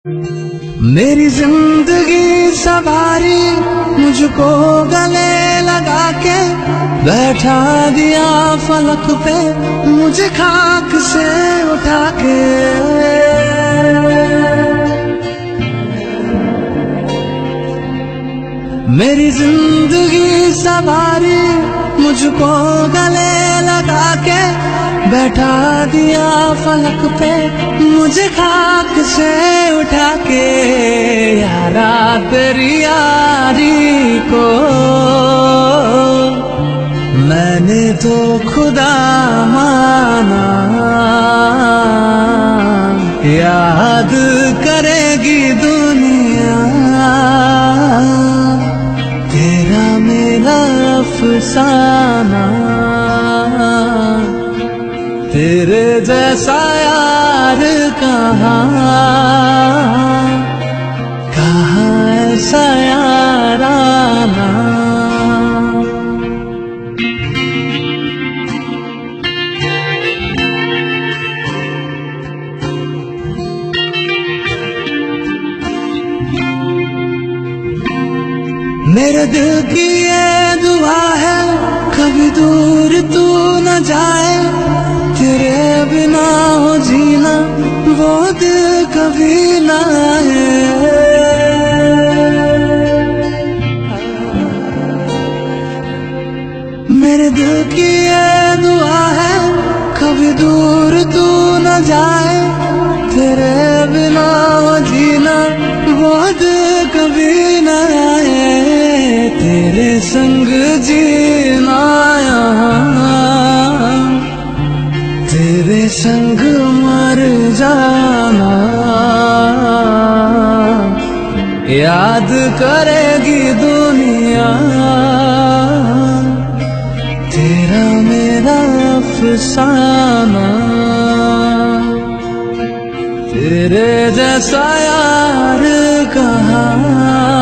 मेरी जिंदगी सवारी मुझको गले लगा के बैठा दिया फलक पे मुझे खाक से उठा के। मेरी जिंदगी सवारी मुझको गले लगा के बैठा दिया फलक पे मुझे खाक से उठा के। यारा तेरी यारी को मैंने तो खुदा माना, याद करेगी दुनिया तेरा मेरा अफसाना। तेरे जैसा यार कहाँ ऐसा याराना। मेरे दिल की ये दुआ है कभी दूर तू न जाए, तेरे बिना हो जीना वो दिल कभी ना आए। मेरे दिल की ये दुआ है कभी दूर तू न जाए, तेरे बिना हो जीना वो दिल कभी ना आए। तेरे संग जीना यहाँ तेरे संग मर जाना, याद करेगी दुनिया तेरा मेरा अफसाना। तेरे जैसा यार कहाँ